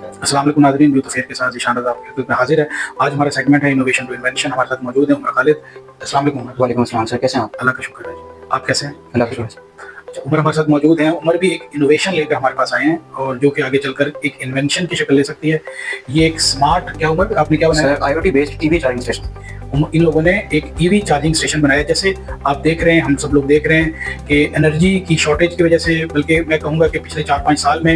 अस्सलाम वालेकुम नाज़रीन, न्यू तफसीर के साथ ज़ीशान रज़ा आपकी खिदमत में हाजिर है। आज हमारा सेगमेंट है इनोवेशन टू इन्वेंशन। हमारे साथ मौजूद है उमर खालिद। अस्सलाम वालेकुम उमर। वालेकुम अस्सलाम सर, कैसे हैं आप? अल्लाह का शुक्र है जी। आप कैसे हैं? अल्लाह का शुक्र है। अच्छा, उमर हमारे साथ मौजूद हैं। उमर भी एक इनोवेशन लेकर हमारे पास आए हैं और जो कि आगे चलकर एक इन्वेंशन की शक्ल ले सकती है। ये एक स्मार्ट क्या उमर आपने क्या बनाया? Sir IoT based EV charging station. इन लोगों ने एक ईवी चार्जिंग स्टेशन बनाया। जैसे आप देख रहे हैं, हम सब लोग देख रहे हैं कि एनर्जी की शॉर्टेज की वजह से, बल्कि मैं कहूँगा कि पिछले 4-5 साल में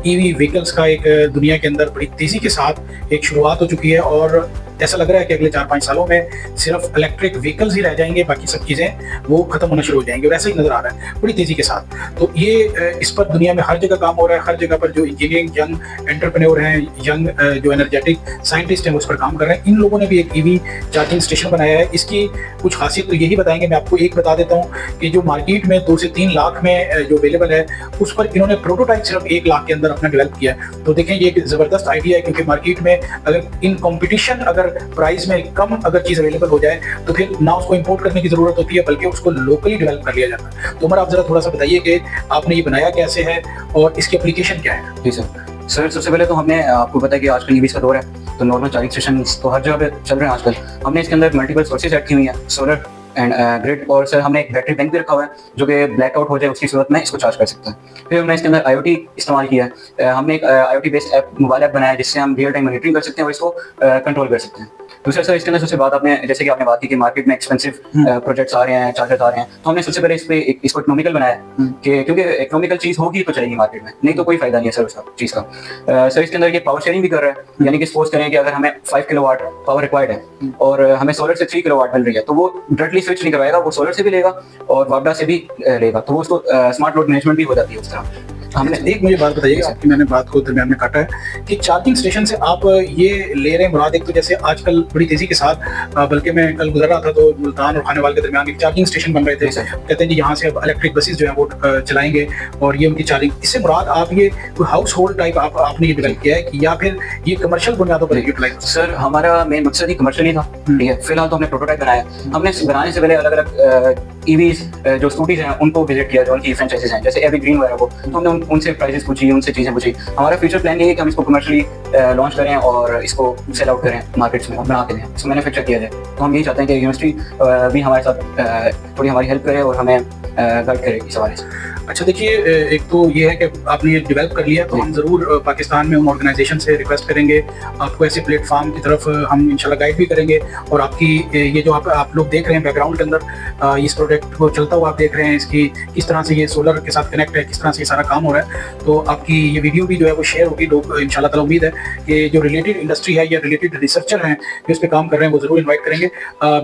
ईवी व्हीकल्स का एक दुनिया के अंदर बड़ी तेज़ी के साथ एक शुरुआत हो चुकी है और ऐसा लग रहा है कि अगले 4-5 सालों में सिर्फ इलेक्ट्रिक व्हीकल्स ही रह जाएंगे, बाकी सब चीज़ें वो खत्म होना शुरू हो जाएंगी और ऐसा ही नज़र आ रहा है बड़ी तेज़ी के साथ। तो ये इस पर दुनिया में हर जगह काम हो रहा है। हर जगह पर जो इंजीनियरिंग यंग एंटरप्रेन्योर हैं, यंग जो एनर्जेटिक साइंटिस्ट हैं, उस पर काम कर रहे हैं। इन लोगों ने भी एक ईवी चार्जिंग स्टेशन बनाया है। इसकी कुछ खासियत तो यही बताएंगे। मैं आपको एक बता देता हूँ कि जो मार्केट में 2 से 3 लाख में जो अवेलेबल है, उस पर इन्होंने प्रोटोटाइप सिर्फ 1 लाख के अंदर अपना डेवलप किया है। तो देखें, ये एक ज़बरदस्त आइडिया है, क्योंकि मार्केट में अगर इन कॉम्पिटिशन अगर प्राइस में कम अगर चीज़ अवेलेबल हो जाए तो फिर ना उसको इंपोर्ट करने की ज़रूरत होती है, बल्कि उसको लोकली डेवलप कर लिया जाता है। तो उमर, आप ज़रा थोड़ा सा बताइए कि आपने ये बनाया कैसे है और इसकी एप्लीकेशन क्या है? जी सर, सबसे पहले तो हमने आपको पता है कि आजकल ईवीज़ का दौर है, तो नॉर्मल चार्जिंग स्टेशन तो हर जगह पे चल रहे हैं आजकल। हमने इसके अंदर मल्टीपल सोर्सेज ऐड की हुई हैं, सोलर एंड ग्रिड, और सर हमने एक बैटरी बैंक भी रखा हुआ है जो कि ब्लैकआउट हो जाए उसकी सूरत में इसको चार्ज कर सकता है। फिर हमने इसके अंदर IoT इस्तेमाल किया है। हमने एक IoT based app, mobile app बनाया है जिससे हम रियल टाइम मॉनिटरिंग कर सकते हैं और इसको कंट्रोल कर सकते हैं। दूसरा सर, इसके अंदर सबसे बात आपने, जैसे कि आपने बात की कि मार्केट में एक्सपेंसिव प्रोजेक्ट्स आ रहे हैं, चार्जर्स आ रहे हैं, तो हमने सबसे पहले इसको इकोनॉमिकल बनाया है कि क्योंकि इकोनॉमिकल चीज़ होगी तो चलेगी मार्केट में, नहीं तो कोई फायदा नहीं है सर उसका चीज़ का। सर इसके अंदर ये पावर शेयरिंग भी कर रहा है, यानी कि सपोज करें कि अगर हमें 5 किलोवाट पावर रिक्वायर्ड है और हमें सोलर से 3 किलोवाट मिल रही है, तो वो डायरेक्टली स्विच नहीं करवाएगा, वो सोलर से भी लेगा और वापडा से भी लेगा, तो वो उसको स्मार्ट लोड मैनेजमेंट भी हो जाती है उस तरह। हमने एक मुझे बात बताइए, आपकी मैंने बात को दरमियान में काटा है कि चार्जिंग स्टेशन से आप ये ले रहे हैं मुराद। एक तो जैसे आजकल बड़ी तेजी के साथ, बल्कि मैं कल गुजर रहा था तो मुल्तान और खानेवाल के दरमियान एक चार्जिंग स्टेशन बन रहे थे। कहते हैं कि यहाँ से अब इलेक्ट्रिक बसेस जो है वो चलाएंगे और ये उनकी चार्जिंग। इससे मुराद आप ये हाउस होल्ड टाइप आपने ये डेवलप किया है कि या फिर ये कमर्शियल बुनियादों पर यूटिलाइज? सर हमारा मेन मकसद ही कमर्शियल ही था, ठीक है। फिलहाल तो हमने प्रोटोटाइप बनाया। हमने बनाने से पहले अलग अलग ईवीज जो स्कूटीज हैं उनको विजिट किया, जो उनकी फ्रेंचाइजीज हैं, जैसे एवरग्रीन वगैरह को, तो हमने उनसे प्राइसेस पूछी, उनसे चीज़ें पूछी। हमारा फ्यूचर प्लान ये है कि हम इसको कमर्शियली लॉन्च करें और इसको सेल आउट करें मार्केट्स में, बना के दें, इसको मैन्युफैक्चर किया जाए। तो हम यही चाहते हैं कि यूनिवर्सिटी भी हमारे साथ थोड़ी हमारी हेल्प करे और हमें गाइड करे इस हवाले से। अच्छा, देखिए, एक तो ये है कि आपने ये डेवलप कर लिया, तो हम ज़रूर पाकिस्तान में उन ऑर्गेनाइजेशन से रिक्वेस्ट करेंगे, आपको ऐसे प्लेटफॉर्म की तरफ हम इंशाल्लाह गाइड भी करेंगे। और आपकी ये जो आप लोग देख रहे हैं बैकग्राउंड के अंदर, इस प्रोजेक्ट को चलता हुआ आप देख रहे हैं, इसकी किस तरह से ये सोलर के साथ कनेक्ट है, किस तरह से ये सारा काम हो रहा है। तो आपकी ये वीडियो भी जो है वो शेयर होगी, लोग इंशाल्लाह ताला, उम्मीद है कि जो रिलेटेड इंडस्ट्री है या रिलेटेड रिसर्चर हैं जो इस पर काम कर रहे हैं, वो ज़रूर इन्वाइट करेंगे।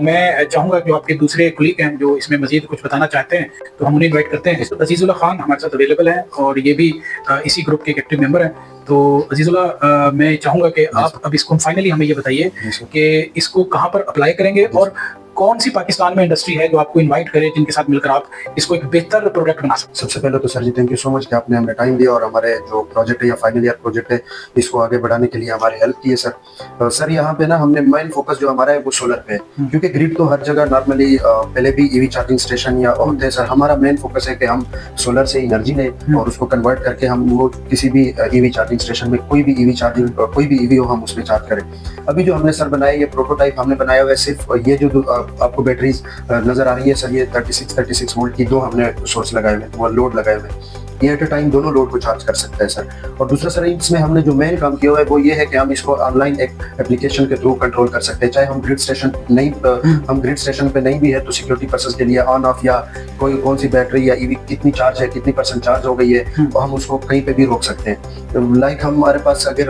मैं चाहूँगा कि जो आपके दूसरे कुलीग हैं जो इसमें मजीद कुछ बताना चाहते हैं, तो हम उन्हें इन्वाइट करते हैं। अजीज़ुल्लाह खान हमारे साथ अवेलेबल है और ये भी इसी ग्रुप के एक एक्टिव मेंबर हैं। तो अजीज़ुल्लाह, मैं चाहूँगा कि आप अब इसको फाइनली हमें ये बताइए कि इसको कहाँ पर अप्लाई करेंगे और कौन सी पाकिस्तान में इंडस्ट्री है जो आपको इनवाइट करे, जिनके साथ मिलकर आप इसको एक बेहतर प्रोडक्ट बना सकते हैं। सबसे पहले तो sir ji thank you so much कि आपने हमें टाइम दिया और हमारे जो प्रोजेक्ट है या फाइनल ईयर प्रोजेक्ट है इसको आगे बढ़ाने के लिए हमारी हेल्प की है सर। सर यहाँ पे ना हमने मेन फोकस जो हमारा है वो सोलर पे है, क्योंकि ग्रिड तो हर जगह नॉर्मली पहले भी ईवी चार्जिंग स्टेशन या होते हैं सर। हमारा मेन फोकस है कि हम सोलर से एनर्जी लें और उसको कन्वर्ट करके हम वो किसी भी ईवी चार्जिंग स्टेशन में कोई भी ईवी चार्जिंग कोई भी ईवी हो हम उसमें चार्ज करें। अभी जो हमने सर बनाया ये प्रोटोटाइप हमने बनाया हुआ है, सिर्फ ये जो आपको बैटरीज नजर आ रही है सर, ये 36 वोल्ट की दो हमने सोर्स लगाए हुए, वो लोड लगाए हुए, ये एट अ टाइम दोनों लोड को चार्ज कर सकता है सर। और दूसरा सर, इसमें हमने जो मेन काम किया हुआ है वो ये है कि हम इसको ऑनलाइन एक एप्लीकेशन के थ्रू कंट्रोल कर सकते हैं। चाहे हम ग्रिड स्टेशन पे नहीं भी है तो सिक्योरिटी पर्पस के लिए ऑन ऑफ या कौन सी बैटरी या ईवी कितनी चार्ज है, कितनी % चार्ज हो गई है, तो हम उसको कहीं पे भी रोक सकते हैं। लाइक हमारे पास अगर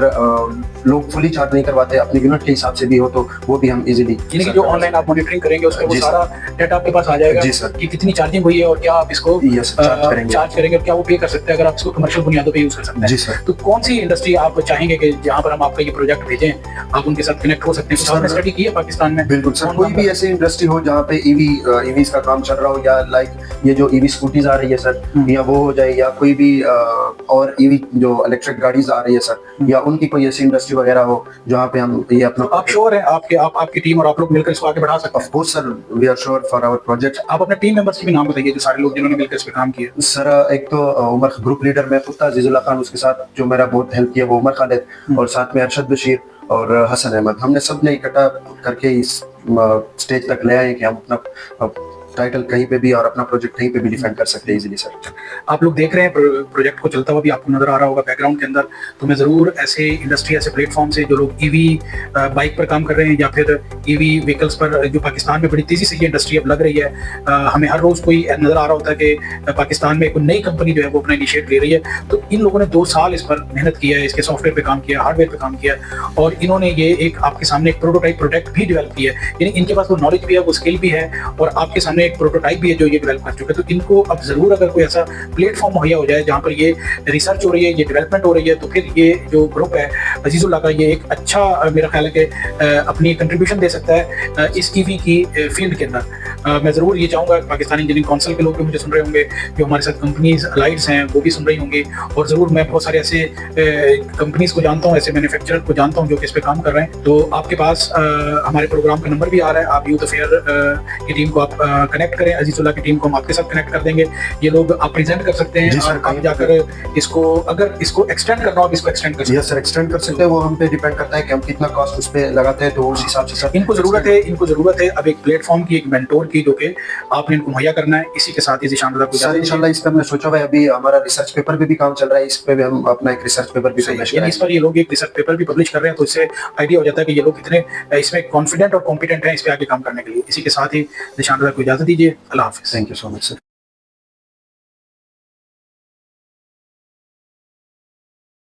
लोग फुली चार्ज नहीं करवाते अपनी यूनिट के हिसाब से भी हो तो वो भी हम इजीली, जो ऑनलाइन आप मॉनिटरिंग करेंगे उसमें वो सारा डाटा आपके पास आ जाएगा। जी सर, कि कितनी चार्जिंग हुई है और क्या आप इसको चार्ज करेंगे और क्या वो पे कर सकते हैं, अगर आप इसको कमर्शियल बुनियादों पे यूज कर सकते हैं। जी सर। तो कौन सी इंडस्ट्री आप चाहेंगे कि जहां पर हम आपका ये प्रोजेक्ट भेजें, आप उनके साथ कनेक्ट हो सकते हैं? आपने स्टडी की है पाकिस्तान में? बिल्कुल सर, कोई भी ऐसी इंडस्ट्री हो जहाँ पे ईवीज का काम चल रहा हो, या लाइक ये जो ईवी स्कूटीज आ रही है सर, या वो हो जाए, या कोई भी और ईवी जो इलेक्ट्रिक गाड़ीज आ रही है सर, या उनकी कोई ऐसी इंडस्ट्री वगैरह हो जहाँ पे हम ये अपना। आप श्योर है आपकी टीम और आप लोग मिलकर इसको आगे बढ़ा सकते हैं? Of course sir, we are sure for our project. आप अपने टीम मेंबर्स के भी नाम बताइए, जो सारे लोग जिन्होंने मिलकर इस पे काम किया। सर एक तो उमर ग्रुप लीडर मैं खुद था, अजीजुल्लाह खान, उसके साथ जो मेरा बहुत हेल्प किया वो उमर खालिद, और साथ में अरशद बशीर और हसन अहमद। हमने सब ने इकट्ठा करके इस स्टेज तक ले आए कि हम अपना टाइटल कहीं पे भी और अपना प्रोजेक्ट कहीं पे भी डिफेंड कर सकते हैं इजीली सर। आप लोग देख रहे हैं प्रोजेक्ट को चलता हुआ भी आपको नजर आ रहा होगा बैकग्राउंड के अंदर। तो मैं ज़रूर ऐसे इंडस्ट्री, ऐसे प्लेटफॉर्म से जो लोग ईवी बाइक पर काम कर रहे हैं या फिर ईवी व्हीकल्स पर, जो पाकिस्तान में बड़ी तेज़ी से ये इंडस्ट्री अब लग रही है, हमें हर रोज़ कोई नज़र आ रहा होता है कि पाकिस्तान में कोई नई कंपनी जो है वो अपना इनिशिएट ले रही है। तो इन लोगों ने 2 साल इस पर मेहनत किया है, इसके सॉफ्टवेयर पर काम किया, हार्डवेयर पर काम किया, और इन्होंने ये एक आपके सामने एक प्रोटोटाइप प्रोडक्ट भी डेवलप किया है। यानी इनके पास वो नॉलेज भी है, वो स्किल भी है, और आपके सामने एक प्रोटोटाइप भी है जो ये डेवलप कर चुके हैं। तो इनको अब जरूर अगर कोई ऐसा प्लेटफॉर्म मुहैया हो जाए जहाँ पर ये रिसर्च हो रही है, ये डेवलपमेंट हो रही है, तो फिर ये जो ग्रुप है अजीजुल्लाह का, ये एक अच्छा मेरा ख्याल है कि अपनी कंट्रीब्यूशन दे सकता है इस ईवी की फील्ड के अंदर। मैं ज़रूर ये चाहूँगा पाकिस्तानी इंजीनियरिंग काउंसिल के लोग भी मुझे सुन रहे होंगे, जो हमारे साथ कंपनीज अलाइड्स हैं वो भी सुन रही होंगी, और ज़रूर मैं बहुत सारे ऐसे कंपनीज को जानता हूँ, ऐसे मैन्युफैक्चरर को जानता हूँ जो कि इस पर काम कर रहे हैं। तो आपके पास हमारे प्रोग्राम का नंबर भी आ रहा है, आप यूथ अफेयर की टीम को आप कनेक्ट करें, अजीजुल्लाह की टीम को हम आपके साथ कनेक्ट कर देंगे। ये लोग आप प्रेजेंट कर सकते हैं और आप जाकर इसको, अगर इसको एक्सटेंड करना हो, इसको एक्सटेंड कर सकते हैं। यस सर, एक्सटेंड कर सकते हैं। वो हम पे डिपेंड करता है कि हम कितना कॉस्ट उस पे लगाते हैं, तो उस हिसाब से सर इनको ज़रूरत है अब एक प्लेटफॉर्म की, एक मेंटोर की, जो कि आपने इनको मुहैया करना है। इसी के साथ ही ज़ीशान रज़ा को सर इंशाल्लाह इस पे हमने सोचा हुआ है, अभी हमारा रिसर्च पेपर पे भी काम चल रहा है, इस पे भी हम अपना एक रिसर्च पेपर भी पब्लिश करेंगे। इस पर ये लोग एक रिसर्च पेपर भी पब्लिश कर रहे हैं, तो इससे आइडिया हो जाता है कि ये लोग कितने इसमें कॉन्फिडेंट और कॉम्पिटेंट हैं इस पे आगे काम करने के लिए। इसी के साथ ही ज़ीशान रज़ा को इजाज़त दीजिए। अल्लाह हाफ़िज़। Thank you so much sir.